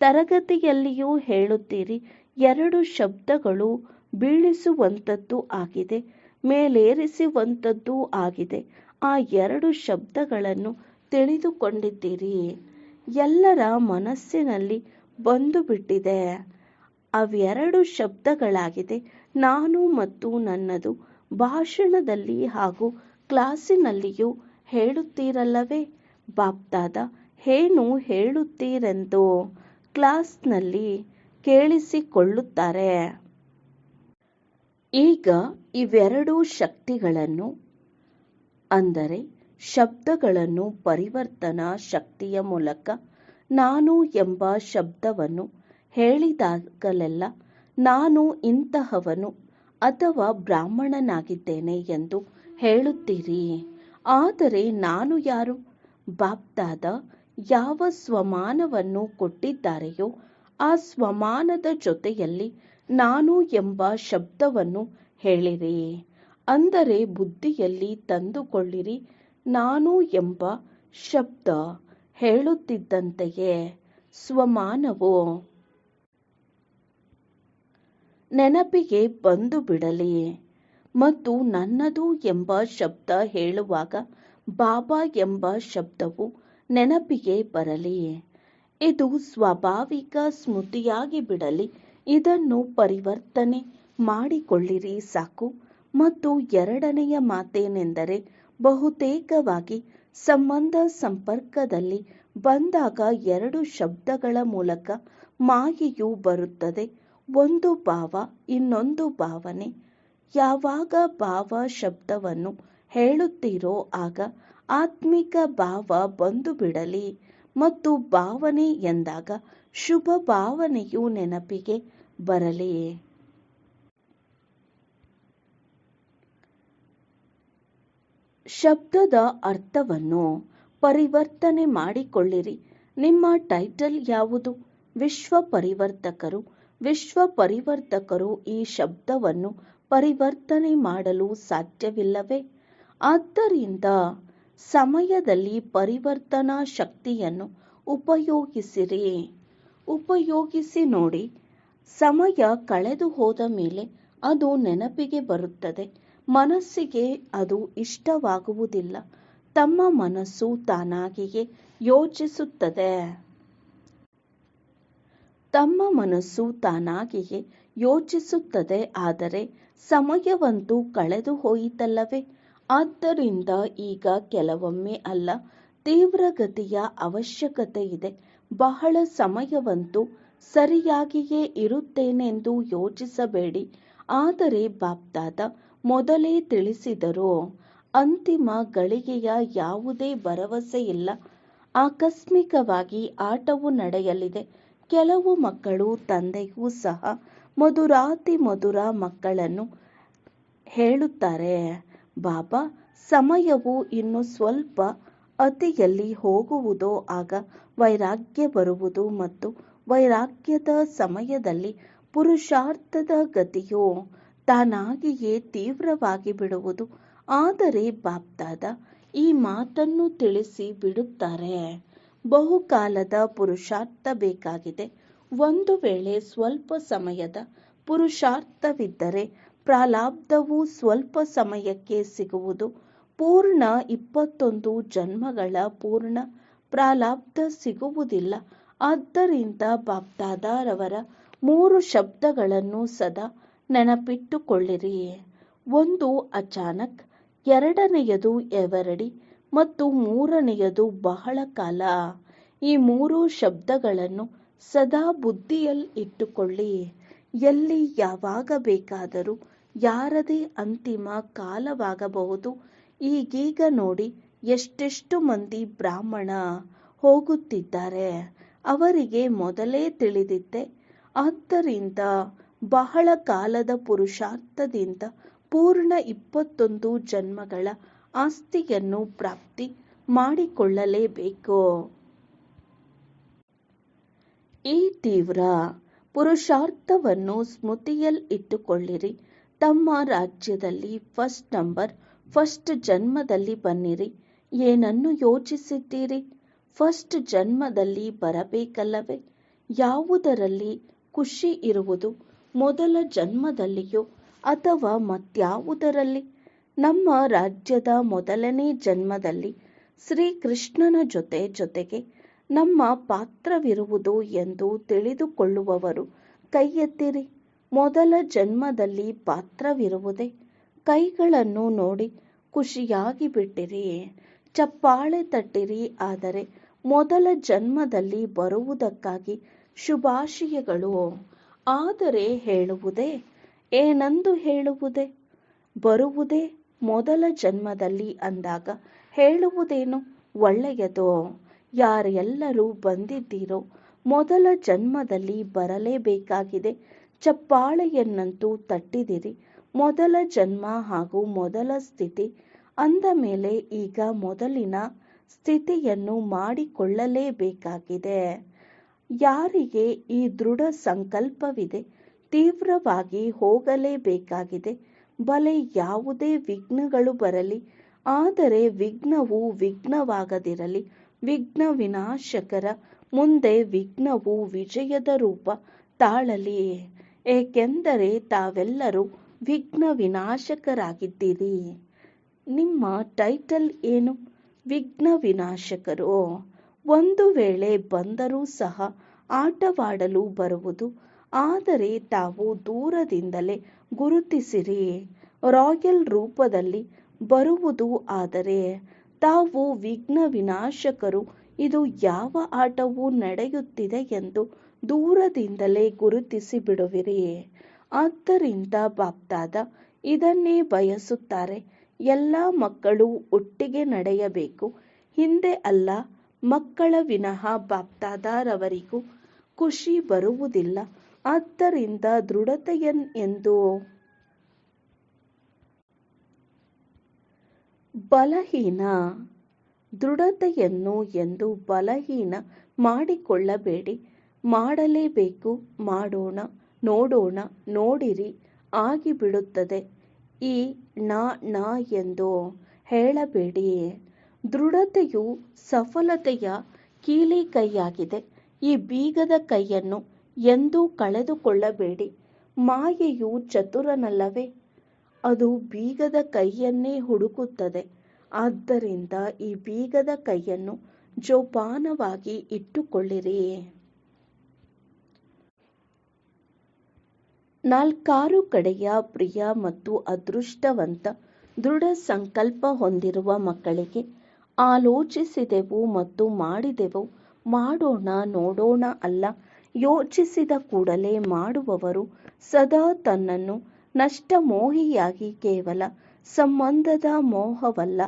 [SPEAKER 1] ತರಗತಿಯಲ್ಲಿಯೂ ಹೇಳುತ್ತೀರಿ. ಎರಡು ಶಬ್ದಗಳು ಬೀಳಿಸುವಂಥದ್ದು ಆಗಿದೆ, ಮೇಲೇರಿಸುವಂಥದ್ದು ಆಗಿದೆ. ಆ ಎರಡು ಶಬ್ದಗಳನ್ನು ತಿಳಿದುಕೊಂಡಿದ್ದೀರಿ. ಎಲ್ಲರ ಮನಸ್ಸಿನಲ್ಲಿ ಬಂದು ಬಿಟ್ಟಿದೆ. ಅವೆರಡು ಶಬ್ದಗಳಾಗಿದೆ, ನಾನು ಮತ್ತು ನನ್ನದು. ಭಾಷಣದಲ್ಲಿ ಹಾಗೂ ಕ್ಲಾಸಿನಲ್ಲಿಯೂ ಹೇಳುತ್ತೀರಲ್ಲವೇ. ಬಾಪ್ದಾದ ಏನು ಹೇಳುತ್ತೀರೆಂದು ಕ್ಲಾಸ್ನಲ್ಲಿ ಕೇಳಿಸಿಕೊಳ್ಳುತ್ತಾರೆ. ಈಗ ಇವೆರಡೂ ಶಕ್ತಿಗಳನ್ನು, ಅಂದರೆ ಶಬ್ದಗಳನ್ನು ಪರಿವರ್ತನಾ ಶಕ್ತಿಯ ಮೂಲಕ ನಾನು ಎಂಬ ಶಬ್ದವನ್ನು ಹೇಳಿದಾಗಲೆಲ್ಲ ನಾನು ಇಂತಹವನು ಅಥವಾ ಬ್ರಾಹ್ಮಣನಾಗಿದ್ದೇನೆ ಎಂದು ಹೇಳುತ್ತೀರಿ. ಆದರೆ ನಾನು ಯಾರು? ಬಾಪ್ದಾದ ಯಾವ ಸ್ವಮಾನವನ್ನು ಕೊಟ್ಟಿದ್ದಾರೆಯೋ ಆ ಸ್ವಮಾನದ ಜೊತೆಯಲ್ಲಿ ನಾನು ಎಂಬ ಶಬ್ದವನ್ನು ಹೇಳಿರಿ. ಅಂದರೆ ಬುದ್ಧಿಯಲ್ಲಿ ತಂದುಕೊಳ್ಳಿರಿ. ನಾನು ಎಂಬ ಶಬ್ದ ಹೇಳುತ್ತಿದ್ದಂತೆಯೇ ಸ್ವಮಾನವು ನೆನಪಿಗೆ ಬಂದು ಬಿಡಲಿ. ಮತ್ತು ನನ್ನದು ಎಂಬ ಶಬ್ದ ಹೇಳುವಾಗ ಬಾಬಾ ಎಂಬ ಶಬ್ದವು ನೆನಪಿಗೆ ಬರಲಿ. ಇದು ಸ್ವಾಭಾವಿಕ ಸ್ಮೃತಿಯಾಗಿ ಬಿಡಲಿ. ಇದನ್ನು ಪರಿವರ್ತನೆ ಮಾಡಿಕೊಳ್ಳಿರಿ ಸಾಕು. ಮತ್ತು ಎರಡನೆಯ ಮಾತೇನೆಂದರೆ ಬಹುತೇಕವಾಗಿ ಸಂಬಂಧ ಸಂಪರ್ಕದಲ್ಲಿ ಬಂದಾಗ ಎರಡು ಶಬ್ದಗಳ ಮೂಲಕ ಮಾಯೆಯು ಬರುತ್ತದೆ. ಒಂದು ಭಾವ, ಇನ್ನೊಂದು ಭಾವನೆ. ಯಾವಾಗ ಭಾವ ಶಬ್ದವನ್ನು ಹೇಳುತ್ತೀರೋ ಆಗ ಆತ್ಮಿಕ ಭಾವ ಬಂದು ಬಿಡಲಿ. ಮತ್ತು ಭಾವನೆ ಎಂದಾಗ ಶುಭ ಭಾವನೆಯು ನೆನಪಿಗೆ ಬರಲಿ. ಶಬ್ದದ ಅರ್ಥವನ್ನು ಪರಿವರ್ತನೆ ಮಾಡಿಕೊಳ್ಳಿರಿ. ನಿಮ್ಮ ಟೈಟಲ್ ಯಾವುದು? ವಿಶ್ವ ಪರಿವರ್ತಕರು. ವಿಶ್ವ ಪರಿವರ್ತಕರು ಈ ಶಬ್ದವನ್ನು ಪರಿವರ್ತನೆ ಮಾಡಲು ಸಾಧ್ಯವಿಲ್ಲವೇ? ಆದ್ದರಿಂದ ಸಮಯದಲ್ಲಿ ಪರಿವರ್ತನಾ ಶಕ್ತಿಯನ್ನು ಉಪಯೋಗಿಸಿರಿ. ಉಪಯೋಗಿಸಿ ನೋಡಿ. ಸಮಯ ಕಳೆದು ಹೋದ ಮೇಲೆ ಅದು ನೆನಪಿಗೆ ಬರುತ್ತದೆ. ಮನಸ್ಸಿಗೆ ಅದು ಇಷ್ಟವಾಗುವುದಿಲ್ಲ. ತಮ್ಮ ಮನಸ್ಸು ತಾನಾಗಿಯೇ ಯೋಚಿಸುತ್ತದೆ. ತಮ್ಮ ಮನಸ್ಸು ತಾನಾಗಿಯೇ ಯೋಚಿಸುತ್ತದೆ. ಆದರೆ ಸಮಯವಂತೂ ಕಳೆದು ಹೋಯಿತಲ್ಲವೇ? ಆದ್ದರಿಂದ ಈಗ ಕೆಲವೊಮ್ಮೆ ಅಲ್ಲ, ತೀವ್ರಗತಿಯ ಅವಶ್ಯಕತೆ ಇದೆ. ಬಹಳ ಸಮಯವಂತೂ ಸರಿಯಾಗಿಯೇ ಇರುತ್ತೇನೆಂದು ಯೋಚಿಸಬೇಡಿ. ಆದರೆ ಬಾಪ್ದಾದ ಮೊದಲೇ ತಿಳಿಸಿದರು, ಅಂತಿಮ ಗಳಿಗೆಯ ಯಾವುದೇ ಭರವಸೆ ಇಲ್ಲ. ಆಕಸ್ಮಿಕವಾಗಿ ಆಟವು ನಡೆಯಲಿದೆ. ಕೆಲವು ಮಕ್ಕಳು ತಂದೆಯೂ ಸಹ ಮಧುರಾತಿ ಮಧುರ ಮಕ್ಕಳನ್ನು ಹೇಳುತ್ತಾರೆ, ಬಾಬಾ, ಸಮಯವು ಇನ್ನು ಸ್ವಲ್ಪ ಅತಿಯಲ್ಲಿ ಹೋಗುವುದೋ ಆಗ ವೈರಾಗ್ಯ ಬರುವುದು ಮತ್ತು ವೈರಾಗ್ಯದ ಸಮಯದಲ್ಲಿ ಪುರುಷಾರ್ಥದ ಗತಿಯು ತಾನಾಗಿಯೇ ತೀವ್ರವಾಗಿ ಬಿಡುವುದು. ಆದರೆ ಬಾಪ್ದಾದ ಈ ಮಾತನ್ನು ತಿಳಿಸಿ ಬಿಡುತ್ತಾರೆ, ಬಹುಕಾಲದ ಪುರುಷಾರ್ಥ ಬೇಕಾಗಿದೆ. ಒಂದು ವೇಳೆ ಸ್ವಲ್ಪ ಸಮಯದ ಪುರುಷಾರ್ಥವಿದ್ದರೆ ಪ್ರಾರಬ್ಧವು ಸ್ವಲ್ಪ ಸಮಯಕ್ಕೆ ಸಿಗುವುದು. ಪೂರ್ಣ 21 ಜನ್ಮಗಳ ಪೂರ್ಣ ಪ್ರಾರಬ್ಧ ಸಿಗುವುದಿಲ್ಲ. ಆದ್ದರಿಂದ ಬಾಪ್ದಾದಾರವರ 3 ಶಬ್ದಗಳನ್ನು ಸದಾ ನೆನಪಿಟ್ಟುಕೊಳ್ಳಿರಿ. ಒಂದು ಅಚಾನಕ್, ಎರಡನೆಯದು ಎವರಡಿ ಮತ್ತು ಮೂರನೆಯದು ಬಹಳ ಕಾಲ. ಈ 3 ಶಬ್ದಗಳನ್ನು ಸದಾ ಬುದ್ಧಿಯಲ್ಲಿ ಇಟ್ಟುಕೊಳ್ಳಿ. ಎಲ್ಲಿ ಯಾವಾಗ ಬೇಕಾದರೂ ಯಾರದೇ ಅಂತಿಮ ಕಾಲವಾಗಬಹುದು. ಈಗೀಗ ನೋಡಿ ಎಷ್ಟೆಷ್ಟು ಮಂದಿ ಬ್ರಾಹ್ಮಣ ಹೋಗುತ್ತಿದ್ದಾರೆ. ಅವರಿಗೆ ಮೊದಲೇ ತಿಳಿದಿತ್ತೆ. ಆದ್ದರಿಂದ ಬಹಳ ಕಾಲದ ಪುರುಷಾರ್ಥದಿಂದ ಪೂರ್ಣ 21 ಜನ್ಮಗಳ ಆಸ್ತಿಯನ್ನು ಪ್ರಾಪ್ತಿ ಮಾಡಿಕೊಳ್ಳಲೇಬೇಕು. ಈ ತೀವ್ರ ಪುರುಷಾರ್ಥವನ್ನು ಸ್ಮೃತಿಯಲ್ಲಿ ಇಟ್ಟುಕೊಳ್ಳಿರಿ. ತಮ್ಮ ರಾಜ್ಯದಲ್ಲಿ ಫಸ್ಟ್ ನಂಬರ್, ಫಸ್ಟ್ ಜನ್ಮದಲ್ಲಿ ಬನ್ನಿರಿ. ಏನನ್ನು ಯೋಚಿಸಿದ್ದೀರಿ? ಫಸ್ಟ್ ಜನ್ಮದಲ್ಲಿ ಬರಬೇಕಲ್ಲವೇ? ಯಾವುದರಲ್ಲಿ ಖುಷಿ ಇರುವುದು? ಮೊದಲ ಜನ್ಮದಲ್ಲಿಯೋ ಅಥವಾ ಮತ್ಯಾವುದರಲ್ಲಿ? ನಮ್ಮ ರಾಜ್ಯದ ಮೊದಲನೇ ಜನ್ಮದಲ್ಲಿ ಶ್ರೀಕೃಷ್ಣನ ಜೊತೆಗೆ ನಮ್ಮ ಪಾತ್ರವಿರುವುದು ಎಂದು ತಿಳಿದುಕೊಳ್ಳುವವರು ಕೈ ಎತ್ತಿರಿ. ಮೊದಲ ಜನ್ಮದಲ್ಲಿ ಪಾತ್ರವಿರುವುದೇ? ಕೈಗಳನ್ನು ನೋಡಿ ಖುಷಿಯಾಗಿ ಬಿಟ್ಟಿರಿ, ಚಪ್ಪಾಳೆ ತಟ್ಟಿರಿ. ಆದರೆ ಮೊದಲ ಜನ್ಮದಲ್ಲಿ ಬರುವುದಕ್ಕಾಗಿ ಶುಭಾಶಯಗಳು. ಆದರೆ ಹೇಳುವುದೇ? ಏನೆಂದು ಹೇಳುವುದೇ? ಬರುವುದೇ ಮೊದಲ ಜನ್ಮದಲ್ಲಿ ಅಂದಾಗ ಹೇಳುವುದೇನು? ಒಳ್ಳೆಯದು. ಯಾರೆಲ್ಲರೂ ಬಂದಿದ್ದೀರೋ ಮೊದಲ ಜನ್ಮದಲ್ಲಿ ಬರಲೇಬೇಕಾಗಿದೆ. ಚಪ್ಪಾಳೆಯನ್ನಂತೂ ತಟ್ಟಿದಿರಿ. ಮೊದಲ ಜನ್ಮ ಹಾಗೂ ಮೊದಲ ಸ್ಥಿತಿ ಅಂದ ಮೇಲೆ ಈಗ ಮೊದಲಿನ ಸ್ಥಿತಿಯನ್ನು ಮಾಡಿಕೊಳ್ಳಲೇಬೇಕಾಗಿದೆ. ಯಾರಿಗೆ ಈ ದೃಢ ಸಂಕಲ್ಪವಿದೆ, ತೀವ್ರವಾಗಿ ಹೋಗಲೇಬೇಕಾಗಿದೆ. ಬಲೆ ಯಾವುದೇ ವಿಘ್ನಗಳು ಬರಲಿ, ಆದರೆ ವಿಘ್ನವು ವಿಘ್ನವಾಗದಿರಲಿ. ವಿಘ್ನ ವಿನಾಶಕರ ಮುಂದೆ ವಿಘ್ನವು ವಿಜಯದ ರೂಪ ತಾಳಲಿ. ಏಕೆಂದರೆ ತಾವೆಲ್ಲರೂ ವಿಘ್ನ ವಿನಾಶಕರಾಗಿದ್ದೀರಿ. ನಿಮ್ಮ ಟೈಟಲ್ ಏನು? ವಿಘ್ನ ವಿನಾಶಕರು. ಒಂದು ವೇಳೆ ಬಂದರೂ ಸಹ ಆಟವಾಡಲು ಬರುವುದು, ಆದರೆ ತಾವು ದೂರದಿಂದಲೇ ಗುರುತಿಸಿರಿ. ರಾಯಲ್ ರೂಪದಲ್ಲಿ ಬರುವುದು, ಆದರೆ ತಾವು ವಿಘ್ನ ವಿನಾಶಕರು. ಇದು ಯಾವ ಆಟವು ನಡೆಯುತ್ತಿದೆ ಎಂದು ದೂರದಿಂದಲೇ ಗುರುತಿಸಿ ಬಿಡುವಿರಿ. ಆದ್ದರಿಂದ ಬಾಪ್ದಾದ ಇದನ್ನೇ ಬಯಸುತ್ತಾರೆ. ಎಲ್ಲ ಮಕ್ಕಳು ಒಟ್ಟಿಗೆ ನಡೆಯಬೇಕು. ಹಿಂದೆ ಅಲ್ಲ, ಮಕ್ಕಳ ವಿನಃ ಬಾಪ್ದಾದರವರಿಗೂ ಖುಷಿ ಬರುವುದಿಲ್ಲ. ಆದ್ದರಿಂದ ದೃಢತೆಯನ್ನು ಎಂದು ಬಲಹೀನ ಮಾಡಿಕೊಳ್ಳಬೇಡಿ. ಮಾಡಲೇಬೇಕು. ಮಾಡೋಣ, ನೋಡೋಣ, ನೋಡಿರಿ ಆಗಿಬಿಡುತ್ತದೆ. ಈ ನ ಎಂದು ಹೇಳಬೇಡಿ. ದೃಢತೆಯು ಸಫಲತೆಯ ಕೀಲಿಕೈಯಾಗಿದೆ. ಈ ಬೀಗದ ಕೈಯನ್ನು ಎಂದೂ ಕಳೆದುಕೊಳ್ಳಬೇಡಿ. ಮಾಯೆಯು ಚತುರನಲ್ಲವೇ? ಅದು ಬೀಗದ ಕೈಯನ್ನೇ ಹುಡುಕುತ್ತದೆ. ಆದ್ದರಿಂದ ಈ ಬೀಗದ ಕೈಯನ್ನು ಜೋಪಾನವಾಗಿ ಇಟ್ಟುಕೊಳ್ಳಿರಿ. 4 ಕಡೆಯ ಪ್ರಿಯ ಮತ್ತು ಅದೃಷ್ಟವಂತ ದೃಢ ಸಂಕಲ್ಪ ಹೊಂದಿರುವ ಮಕ್ಕಳಿಗೆ ಆಲೋಚಿಸಿದೆವು ಮತ್ತು ಮಾಡಿದೆವು. ಮಾಡೋಣ, ನೋಡೋಣ ಅಲ್ಲ. ಯೋಚಿಸಿದ ಕೂಡಲೇ ಮಾಡುವವರು ಸದಾ ತನ್ನನ್ನು ನಷ್ಟಮೋಹಿಯಾಗಿ, ಕೇವಲ ಸಂಬಂಧದ ಮೋಹವಲ್ಲ,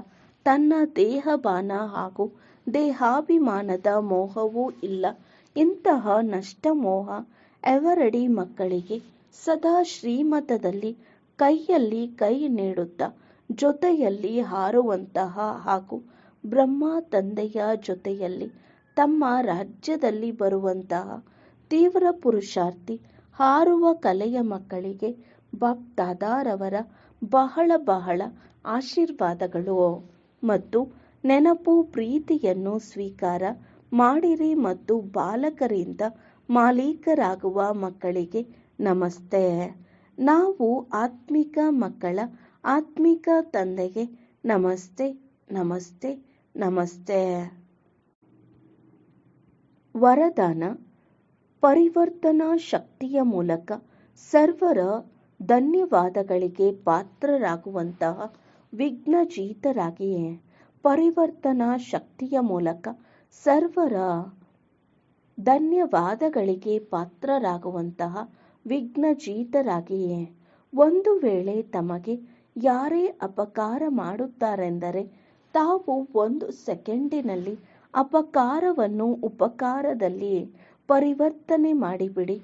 [SPEAKER 1] ತನ್ನ ದೇಹಭಾನ ಹಾಗೂ ದೇಹಾಭಿಮಾನದ ಮೋಹವೂ ಇಲ್ಲ. ಇಂತಹ ನಷ್ಟಮೋಹ ಎವರಡಿ ಮಕ್ಕಳಿಗೆ ಸದಾ ಶ್ರೀಮತದಲ್ಲಿ ಕೈಯಲ್ಲಿ ಕೈ ನೀಡುತ್ತಾ ಜೊತೆಯಲ್ಲಿ ಹಾರುವಂತಹ ಹಾಗೂ ಬ್ರಹ್ಮ ತಂದೆಯ ಜೊತೆಯಲ್ಲಿ ತಮ್ಮ ರಾಜ್ಯದಲ್ಲಿ ಬರುವಂತಹ ತೀವ್ರ ಪುರುಷಾರ್ಥಿ ಹಾರುವ ಕಲೆಯ ಮಕ್ಕಳಿಗೆ ಬಾಪ್ದಾದಾರವರ ಬಹಳ ಬಹಳ ಆಶೀರ್ವಾದಗಳು ಮತ್ತು ನೆನಪು. ಪ್ರೀತಿಯನ್ನು ಸ್ವೀಕಾರ ಮಾಡಿರಿ ಮತ್ತು ಬಾಲಕರಿಂದ ಮಾಲೀಕರಾಗುವ ಮಕ್ಕಳಿಗೆ ನಮಸ್ತೆ. ನಾವು ಆತ್ಮಿಕ ಮಕ್ಕಳ ಆತ್ಮಿಕ ತಂದೆಗೆ ನಮಸ್ತೆ, ನಮಸ್ತೆ, ನಮಸ್ತೆ. ವರದಾನ: ಪರಿವರ್ತನಾ ಶಕ್ತಿಯ ಮೂಲಕ ಸರ್ವರ ಧನ್ಯವಾದಗಳಿಗೆ ಪಾತ್ರರಾಗುವಂತಹ ವಿಘ್ನಜೀತರಾಗಿ. ಪರಿವರ್ತನಾ ಶಕ್ತಿಯ ಮೂಲಕ ಸರ್ವರ ಧನ್ಯವಾದಗಳಿಗೆ ಪಾತ್ರರಾಗುವಂತಹ ವಿಘ್ನಜೀತರಾಗಿ. ಒಂದು ವೇಳೆ ತಮಗೆ ಯಾರೇ ಅಪಕಾರ ಮಾಡುತ್ತಾರೆಂದರೆ ತಾವು 1 ಸೆಕೆಂಡಿನಲ್ಲಿ ಅಪಕಾರವನ್ನು ಉಪಕಾರದಲ್ಲಿ ಪರಿವರ್ತನೆ ಮಾಡಿಬಿಡಿ.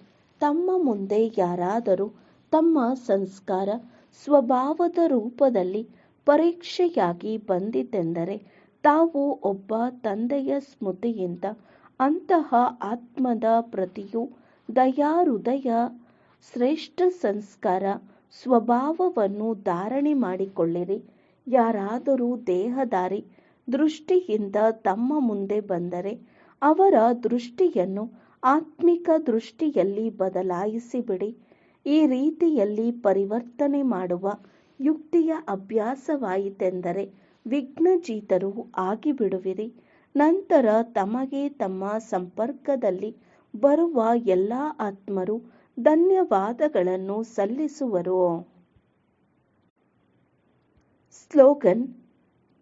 [SPEAKER 1] ತಮ್ಮ ಮುಂದೆ ಯಾರಾದರೂ ತಮ್ಮ ಸಂಸ್ಕಾರ ಸ್ವಭಾವದ ರೂಪದಲ್ಲಿ ಪರೀಕ್ಷೆಯಾಗಿ ಬಂದಿತೆಂದರೆ ತಾವು ಒಬ್ಬ ತಂದೆಯ ಸ್ಮೃತಿಯಿಂದ ಅಂತಹ ಆತ್ಮದ ಪ್ರತಿಯೂ ದಯಾಹೃದಯ ಶ್ರೇಷ್ಠ ಸಂಸ್ಕಾರ ಸ್ವಭಾವವನ್ನು ಧಾರಣೆ ಮಾಡಿಕೊಳ್ಳಿರಿ. ಯಾರಾದರೂ ದೇಹದಾರಿ ದೃಷ್ಟಿಯಿಂದ ತಮ್ಮ ಮುಂದೆ ಬಂದರೆ ಅವರ ದೃಷ್ಟಿಯನ್ನು ಆತ್ಮಿಕ ದೃಷ್ಟಿಯಲ್ಲಿ ಬದಲಾಯಿಸಿಬಿಡಿ. ಈ ರೀತಿಯಲ್ಲಿ ಪರಿವರ್ತನೆ ಮಾಡುವ ಯುಕ್ತಿಯ ಅಭ್ಯಾಸವಾಯಿತೆಂದರೆ ವಿಘ್ನಜೀತರು ಆಗಿಬಿಡುವಿರಿ. ನಂತರ ತಮಗೆ ತಮ್ಮ ಸಂಪರ್ಕದಲ್ಲಿ ಬರುವ ಎಲ್ಲ ಆತ್ಮರು ಧನ್ಯವಾದಗಳನ್ನು ಸಲ್ಲಿಸುವರು. ಸ್ಲೋಗನ್: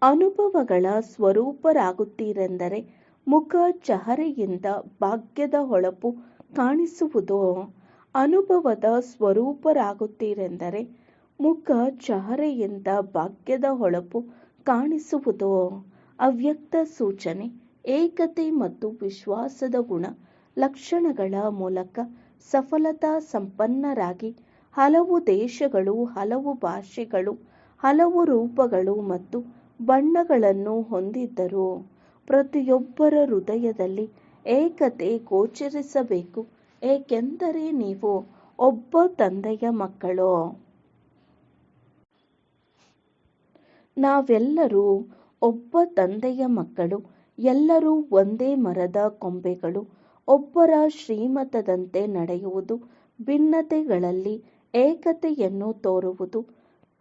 [SPEAKER 1] ಅನುಭವಗಳ ಸ್ವರೂಪರಾಗುತ್ತೀರೆಂದರೆ ಮುಖ ಚಹರೆಯಿಂದ ಭಾಗ್ಯದ ಹೊಳಪು ಕಾಣಿಸುವುದು. ಅನುಭವದ ಸ್ವರೂಪರಾಗುತ್ತೀರೆಂದರೆ ಮುಖ ಚಹರೆಯಿಂದ ಭಾಗ್ಯದ ಹೊಳಪು ಕಾಣಿಸುವುದು. ಅವ್ಯಕ್ತ ಸೂಚನೆ: ಏಕತೆ ಮತ್ತು ವಿಶ್ವಾಸದ ಗುಣ ಲಕ್ಷಣಗಳ ಮೂಲಕ ಸಫಲತಾ ಸಂಪನ್ನರಾಗಿ ಹಲವು ದೇಶಗಳು, ಹಲವು ಭಾಷೆಗಳು, ಹಲವು ರೂಪಗಳು ಮತ್ತು ಬಣ್ಣಗಳನ್ನು ಹೊಂದಿದ್ದರೂ ಪ್ರತಿಯೊಬ್ಬರ ಹೃದಯದಲ್ಲಿ ಏಕತೆ ಗೋಚರಿಸಬೇಕು, ಏಕೆಂದರೆ ನೀವು ಒಬ್ಬ ತಂದೆಯ ಮಕ್ಕಳು. ನಾವೆಲ್ಲರೂ ಒಬ್ಬ ತಂದೆಯ ಮಕ್ಕಳು. ಎಲ್ಲರೂ ಒಂದೇ ಮರದ ಕೊಂಬೆಗಳು. ಒಬ್ಬರ ಶ್ರೀಮತದಂತೆ ನಡೆಯುವುದು, ಭಿನ್ನತೆಗಳಲ್ಲಿ ಏಕತೆಯನ್ನು ತೋರುವುದು,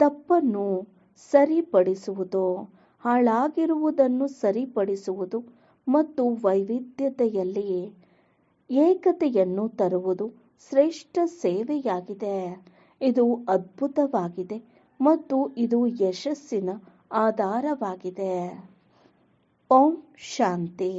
[SPEAKER 1] ತಪ್ಪನ್ನು ಸರಿಪಡಿಸುವುದು, ಹಾಳಾಗಿರುವುದನ್ನು ಸರಿಪಡಿಸುವುದು ಮತ್ತು ವೈವಿಧ್ಯತೆಯಲ್ಲಿ ಏಕತೆಯನ್ನು ತರುವುದು ಶ್ರೇಷ್ಠ ಸೇವೆಯಾಗಿದೆ. ಇದು ಅದ್ಭುತವಾಗಿದೆ ಮತ್ತು ಇದು ಯಶಸ್ಸಿನ ಆಧಾರವಾಗಿದೆ. ಓಂ ಶಾಂತಿ.